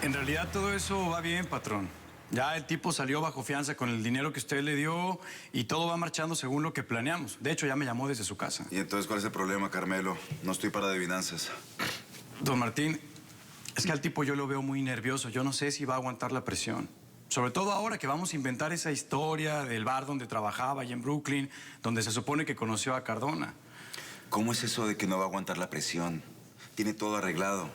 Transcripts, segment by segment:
En realidad todo eso va bien, patrón. Ya el tipo salió bajo fianza con el dinero que usted le dio y todo va marchando según lo que planeamos. De hecho, ya me llamó desde su casa. ¿Y entonces cuál es el problema, Carmelo? No estoy para adivinanzas. Don Martín, es que al tipo yo lo veo muy nervioso. Yo no sé si va a aguantar la presión. Sobre todo ahora que vamos a inventar esa historia del bar donde trabajaba, allá en Brooklyn, donde se supone que conoció a Cardona. ¿Cómo es eso de que no va a aguantar la presión? Tiene todo arreglado.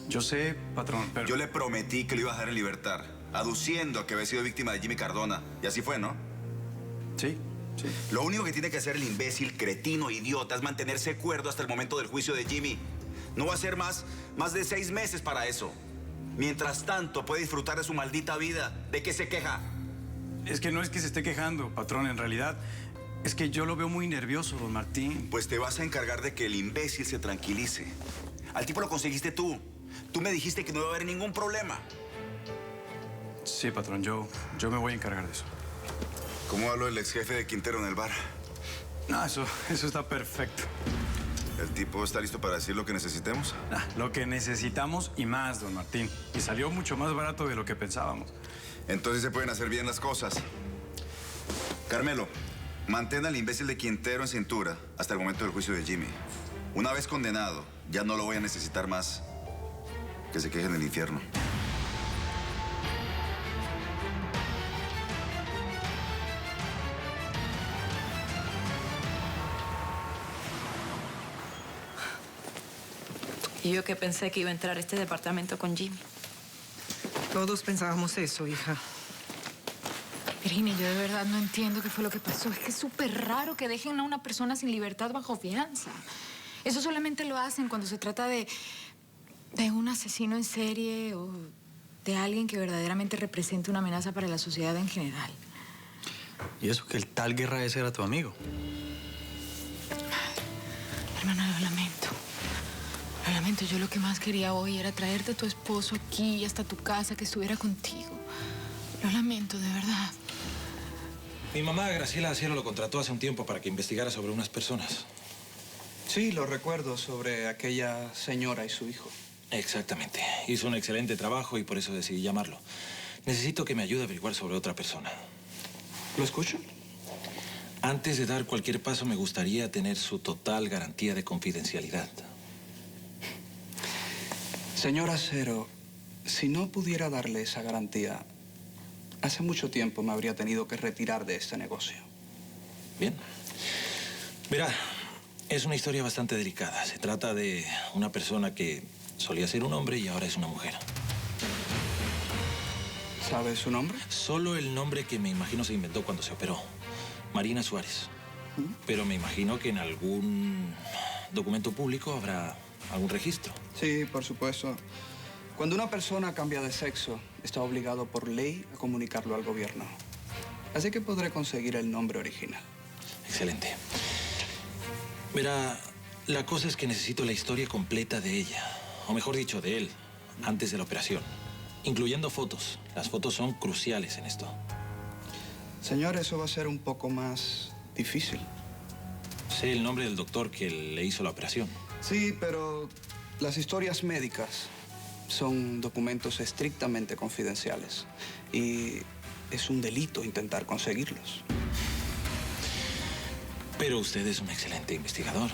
Yo sé, patrón, pero... Yo le prometí que lo iba a dejar en libertad, aduciendo que había sido víctima de Jimmy Cardona. Y así fue, ¿no? Sí, sí. Lo único que tiene que hacer el imbécil, cretino, idiota, es mantenerse cuerdo hasta el momento del juicio de Jimmy. No va a ser más de 6 meses para eso. Mientras tanto, puede disfrutar de su maldita vida. ¿De qué se queja? Es que no es que se esté quejando, patrón. En realidad, es que yo lo veo muy nervioso, don Martín. Pues te vas a encargar de que el imbécil se tranquilice. Al tipo lo conseguiste tú. Tú me dijiste que no iba a haber ningún problema. Sí, patrón, yo me voy a encargar de eso. ¿Cómo habló el ex jefe de Quintero en el bar? No, eso está perfecto. ¿El tipo está listo para decir lo que necesitemos? Lo que necesitamos y más, don Martín. Y salió mucho más barato de lo que pensábamos. Entonces se pueden hacer bien las cosas. Carmelo, mantén al imbécil de Quintero en cintura hasta el momento del juicio de Jimmy. Una vez condenado, ya no lo voy a necesitar más. Que se queje en el infierno. Y yo que pensé que iba a entrar a este departamento con Jimmy. Todos pensábamos eso, hija. Virginia, yo de verdad no entiendo qué fue lo que pasó. Es que es súper raro que dejen a una persona sin libertad bajo fianza. Eso solamente lo hacen cuando se trata de un asesino en serie o de alguien que verdaderamente represente una amenaza para la sociedad en general. Y eso que el tal Guerra ese era tu amigo. Hermana, lo lamento. Lo lamento. Yo lo que más quería hoy era traerte a tu esposo aquí hasta tu casa, que estuviera contigo. Lo lamento, de verdad. Mi mamá, Graciela Acero, lo contrató hace un tiempo para que investigara sobre unas personas. Sí, lo recuerdo, sobre aquella señora y su hijo. Exactamente. Hizo un excelente trabajo y por eso decidí llamarlo. Necesito que me ayude a averiguar sobre otra persona. ¿Lo escucho? Antes de dar cualquier paso, me gustaría tener su total garantía de confidencialidad. Señor Acero, si no pudiera darle esa garantía, hace mucho tiempo me habría tenido que retirar de este negocio. Bien. Verá, es una historia bastante delicada. Se trata de una persona que solía ser un hombre y ahora es una mujer. ¿Sabe su nombre? Solo el nombre que me imagino se inventó cuando se operó. Marina Suárez. Pero me imagino que en algún documento público habrá algún registro. Sí, por supuesto. Cuando una persona cambia de sexo, está obligado por ley a comunicarlo al gobierno. Así que podré conseguir el nombre original. Excelente. Verá, la cosa es que necesito la historia completa de ella. O mejor dicho, de él, antes de la operación. Incluyendo fotos. Las fotos son cruciales en esto. Señor, eso va a ser un poco más difícil. Sé el nombre del doctor que le hizo la operación. Sí, pero las historias médicas son documentos estrictamente confidenciales. Y es un delito intentar conseguirlos. Pero usted es un excelente investigador.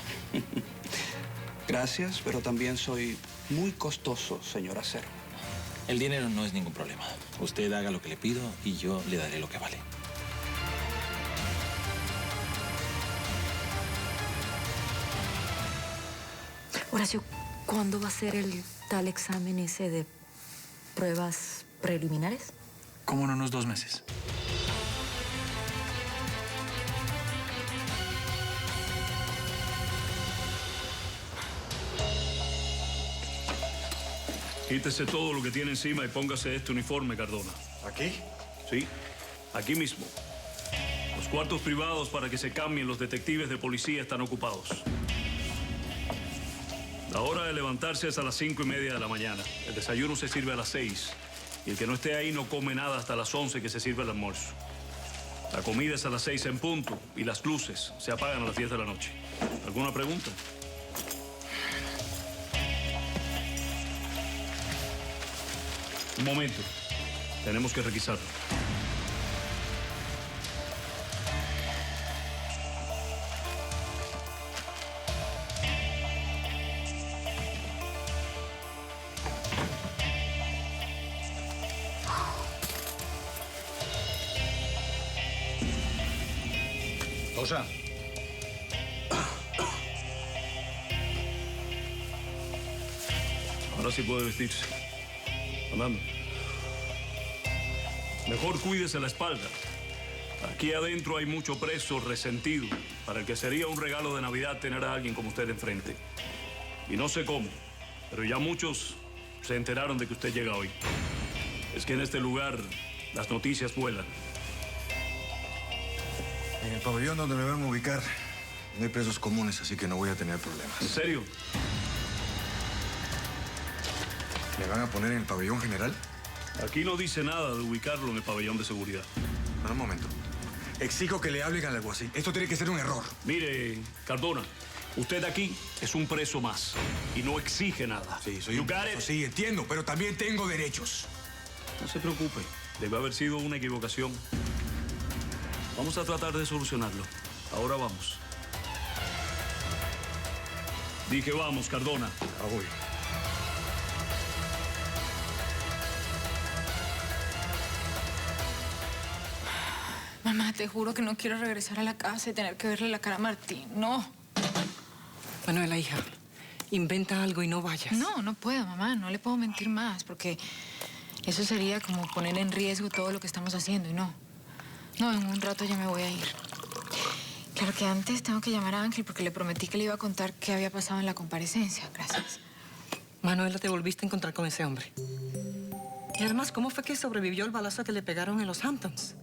Gracias, pero también soy muy costoso, señor Acero. El dinero no es ningún problema. Usted haga lo que le pido y yo le daré lo que vale. Horacio, ¿cuándo va a ser el tal examen ese de pruebas preliminares? Como en unos 2 meses. Quítese todo lo que tiene encima y póngase este uniforme, Cardona. ¿Aquí? Sí, aquí mismo. Los cuartos privados para que se cambien los detectives de policía están ocupados. La hora de levantarse es a las 5:30 de la mañana. El desayuno se sirve a las 6. Y el que no esté ahí no come nada hasta las 11 que se sirve el almuerzo. La comida es a las 6 en punto y las luces se apagan a las 10 de la noche. ¿Alguna pregunta? Un momento. Tenemos que requisarlo. Rosa. Ahora sí puede vestirse. Andando. Mejor cuídese la espalda. Aquí adentro hay mucho preso resentido, para el que sería un regalo de Navidad tener a alguien como usted enfrente. Y no sé cómo, pero ya muchos se enteraron de que usted llega hoy. Es que en este lugar las noticias vuelan. En el pabellón donde me van a ubicar no hay presos comunes, así que no voy a tener problemas. ¿En serio? ¿Me van a poner en el pabellón general? Aquí no dice nada de ubicarlo en el pabellón de seguridad. Pero un momento. Exijo que le hablen al alguacil. Esto tiene que ser un error. Mire, Cardona, usted aquí es un preso más y no exige nada. Sí, soy You un got preso, it? sí, entiendo, pero también tengo derechos. No se preocupe, debe haber sido una equivocación. Vamos a tratar de solucionarlo. Ahora vamos. Dije vamos, Cardona. Ah, voy. Mamá, te juro que no quiero regresar a la casa y tener que verle la cara a Martín. No. Manuela, hija, inventa algo y no vayas. No, no puedo, mamá. No le puedo mentir más porque eso sería como poner en riesgo todo lo que estamos haciendo y no. No, en un rato ya me voy a ir. Claro que antes tengo que llamar a Ángel porque le prometí que le iba a contar qué había pasado en la comparecencia. Gracias. Manuela, te volviste a encontrar con ese hombre. Y además, ¿cómo fue que sobrevivió el balazo que le pegaron en los Hamptons?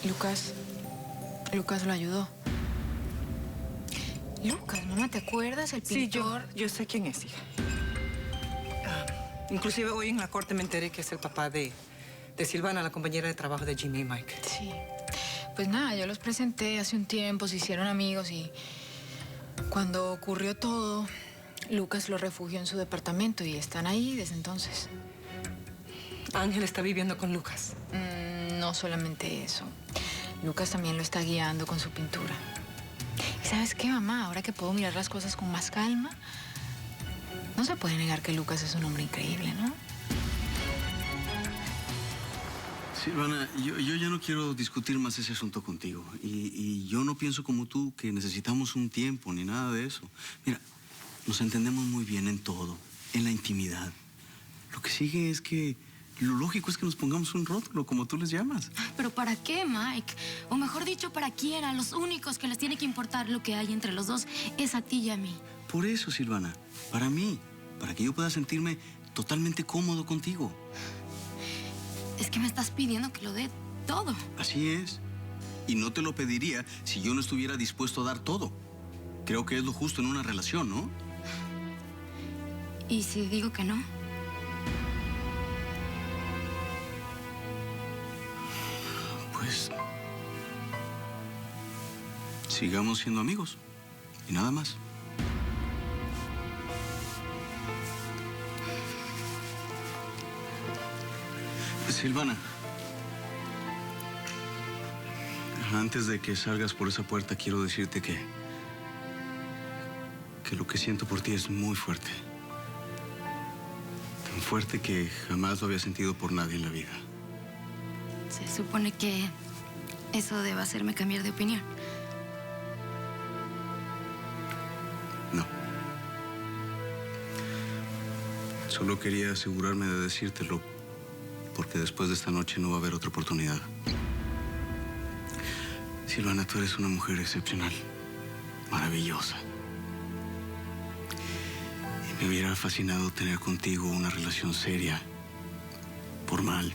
Lucas lo ayudó. Lucas, mamá, ¿te acuerdas? El Sí, pintor. yo sé quién es, hija. Inclusive hoy en la corte me enteré que es el papá de Silvana, la compañera de trabajo de Jimmy y Mike. Sí. Pues nada, yo los presenté hace un tiempo, se hicieron amigos y cuando ocurrió todo, Lucas los refugió en su departamento y están ahí desde entonces. Ángel está viviendo con Lucas. No solamente eso. Lucas también lo está guiando con su pintura. ¿Y sabes qué, mamá? Ahora que puedo mirar las cosas con más calma, no se puede negar que Lucas es un hombre increíble, ¿no? Silvana, yo ya no quiero discutir más ese asunto contigo. Y yo no pienso como tú que necesitamos un tiempo ni nada de eso. Mira, nos entendemos muy bien en todo, en la intimidad. Lo que sigue es que lo lógico es que nos pongamos un rótulo, como tú les llamas. ¿Pero para qué, Mike? O mejor dicho, ¿para quién? A los únicos que les tiene que importar lo que hay entre los dos es a ti y a mí. Por eso, Silvana, para mí, para que yo pueda sentirme totalmente cómodo contigo. Es que me estás pidiendo que lo dé todo. Así es. Y no te lo pediría si yo no estuviera dispuesto a dar todo. Creo que es lo justo en una relación, ¿no? ¿Y si digo que no? Pues sigamos siendo amigos y nada más. Silvana, antes de que salgas por esa puerta quiero decirte que lo que siento por ti es muy fuerte. Tan fuerte que jamás lo había sentido por nadie en la vida. Se supone que eso debe hacerme cambiar de opinión. No. Solo quería asegurarme de decírtelo porque después de esta noche no va a haber otra oportunidad. Silvana, tú eres una mujer excepcional, maravillosa. Y me hubiera fascinado tener contigo una relación seria, formal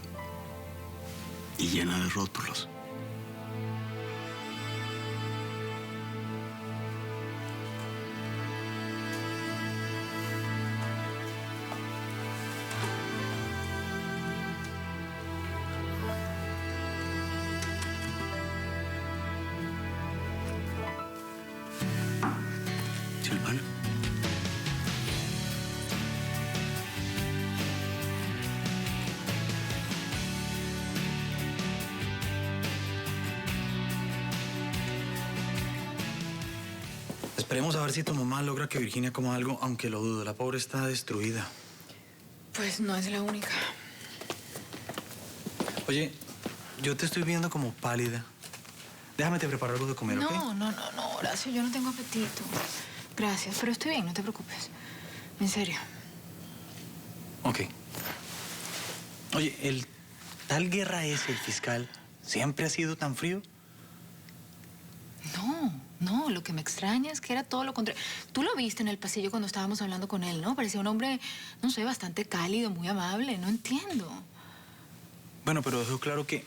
y llena de rótulos. Silvana. Esperemos a ver si tu mamá logra que Virginia coma algo, aunque lo dudo. La pobre está destruida. Pues no es la única. Oye, yo te estoy viendo como pálida. Déjame te preparar algo de comer, ¿ok? No, Horacio, yo no tengo apetito. Gracias, pero estoy bien, no te preocupes. En serio. Ok. Oye, ¿el tal Guerra ese, el fiscal, siempre ha sido tan frío? No, lo que me extraña es que era todo lo contrario. Tú lo viste en el pasillo cuando estábamos hablando con él, ¿no? Parecía un hombre, no sé, bastante cálido, muy amable. No entiendo. Bueno, pero dejó claro que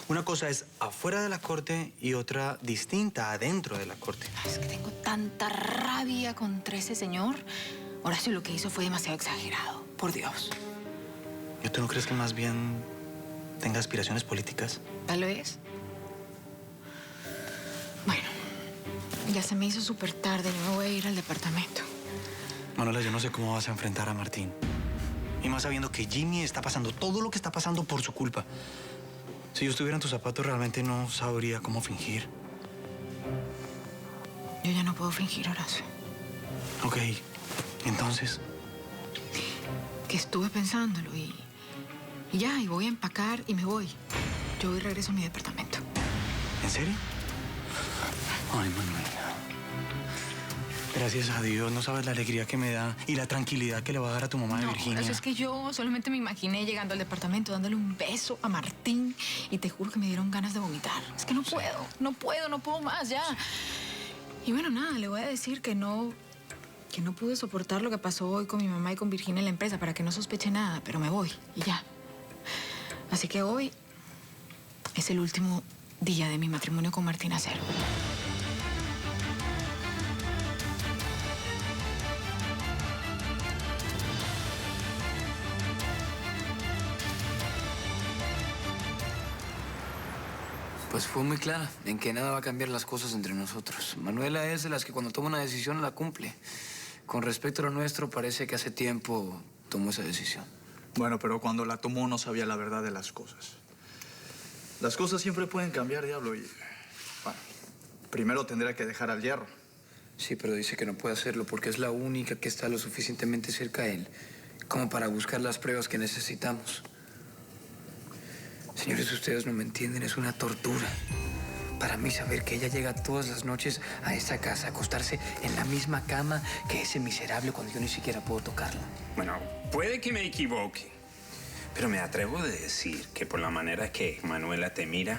una cosa es afuera de la corte y otra distinta adentro de la corte. Es que tengo tanta rabia contra ese señor. Horacio lo que hizo fue demasiado exagerado, por Dios. ¿Y tú no crees que más bien tenga aspiraciones políticas? Tal vez. Bueno, ya se me hizo súper tarde, yo me voy a ir al departamento. Manuela, yo no sé cómo vas a enfrentar a Martín. Y más sabiendo que Jimmy está pasando todo lo que está pasando por su culpa. Si yo estuviera en tus zapatos, realmente no sabría cómo fingir. Yo ya no puedo fingir, Horacio. Ok, entonces. Que estuve pensándolo y ya, y voy a empacar y me voy. Yo hoy regreso a mi departamento. ¿En serio? Ay, Manuela. Gracias a Dios, no sabes la alegría que me da y la tranquilidad que le va a dar a tu mamá de Virginia. Eso es que yo solamente me imaginé llegando al departamento, dándole un beso a Martín y te juro que me dieron ganas de vomitar. Es que no puedo más, ya. Y bueno, nada, le voy a decir que no pude soportar lo que pasó hoy con mi mamá y con Virginia en la empresa para que no sospeche nada, pero me voy y ya. Así que hoy es el último día de mi matrimonio con Martín Acero. Pues fue muy clara en que nada va a cambiar las cosas entre nosotros. Manuela es de las que cuando toma una decisión la cumple. Con respecto a lo nuestro, parece que hace tiempo tomó esa decisión. Bueno, pero cuando la tomó no sabía la verdad de las cosas. Las cosas siempre pueden cambiar, Diablo, y... bueno, primero tendrá que dejar al Hierro. Sí, pero dice que no puede hacerlo porque es la única que está lo suficientemente cerca a él como para buscar las pruebas que necesitamos. Señores, ustedes no me entienden, es una tortura. Para mí saber que ella llega todas las noches a esa casa, a acostarse en la misma cama que ese miserable cuando yo ni siquiera puedo tocarla. Bueno, puede que me equivoque, pero me atrevo a decir que por la manera que Manuela te mira,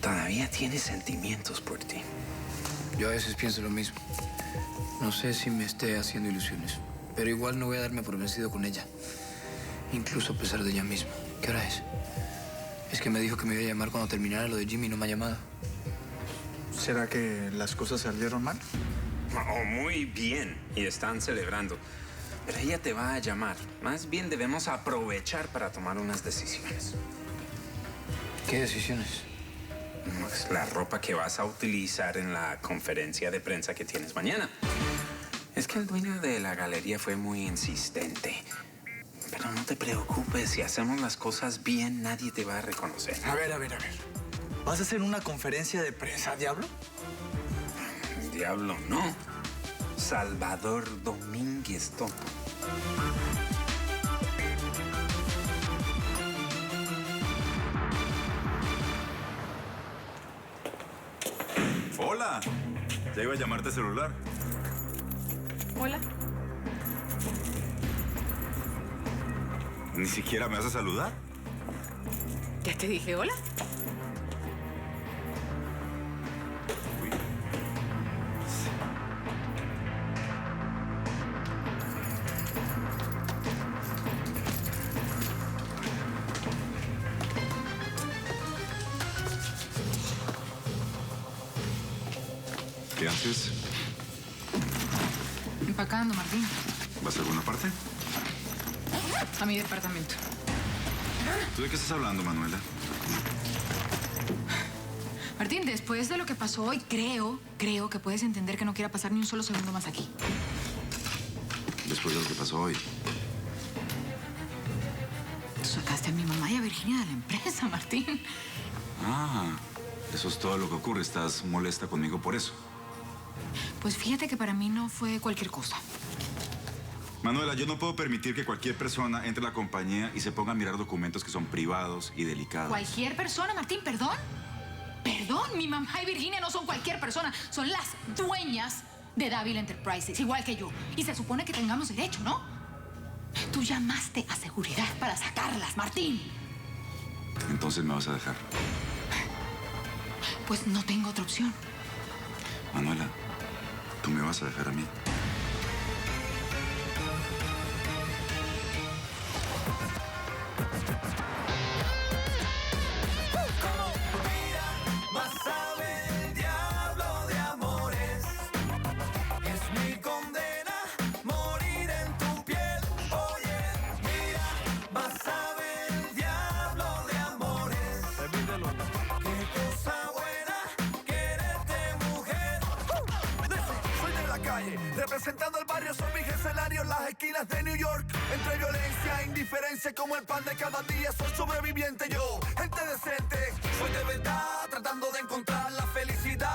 todavía tiene sentimientos por ti. Yo a veces pienso lo mismo. No sé si me esté haciendo ilusiones, pero igual no voy a darme por vencido con ella. Incluso a pesar de ella misma. ¿Qué hora es? Es que me dijo que me iba a llamar cuando terminara lo de Jimmy y no me ha llamado. ¿Será que las cosas salieron mal? Oh, muy bien, y están celebrando. Pero ella te va a llamar. Más bien debemos aprovechar para tomar unas decisiones. ¿Qué decisiones? Pues la ropa que vas a utilizar en la conferencia de prensa que tienes mañana. Es que el dueño de la galería fue muy insistente. Pero no te preocupes, si hacemos las cosas bien, nadie te va a reconocer. A ver. ¿Vas a hacer una conferencia de prensa, Diablo? Diablo, no. Salvador Domínguez, Tom. Hola. Ya iba a llamarte celular. Hola. Ni siquiera me vas a saludar. Ya te dije hola. ¿Qué haces? Empacando, Martín. ¿Vas a alguna parte? A mi departamento. ¿Tú de qué estás hablando, Manuela? Martín, después de lo que pasó hoy, creo que puedes entender que no quiera pasar ni un solo segundo más aquí. Después de lo que pasó hoy. Tú sacaste a mi mamá y a Virginia de la empresa, Martín. Ah, eso es todo lo que ocurre. ¿Estás molesta conmigo por eso? Pues fíjate que para mí no fue cualquier cosa. Manuela, yo no puedo permitir que cualquier persona entre a la compañía y se ponga a mirar documentos que son privados y delicados. ¿Cualquier persona, Martín? ¿Perdón? Perdón, mi mamá y Virginia no son cualquier persona. Son las dueñas de Dávila Enterprises, igual que yo. Y se supone que tengamos derecho, ¿no? Tú llamaste a seguridad para sacarlas, Martín. Entonces me vas a dejar. Pues no tengo otra opción. Manuela, tú me vas a dejar a mí. Vas a ver el diablo de amores. Es mi condena morir en tu piel. Oye, mira, vas a ver el diablo de amores. Qué cosa buena quererte, mujer. Soy de la calle, representando el barrio, son mis escenarios, las esquinas de New York. Entre violencia e indiferencia, como el pan de cada día, soy sobreviviente yo, gente decente. Soy de verdad, tratando de encontrar la felicidad.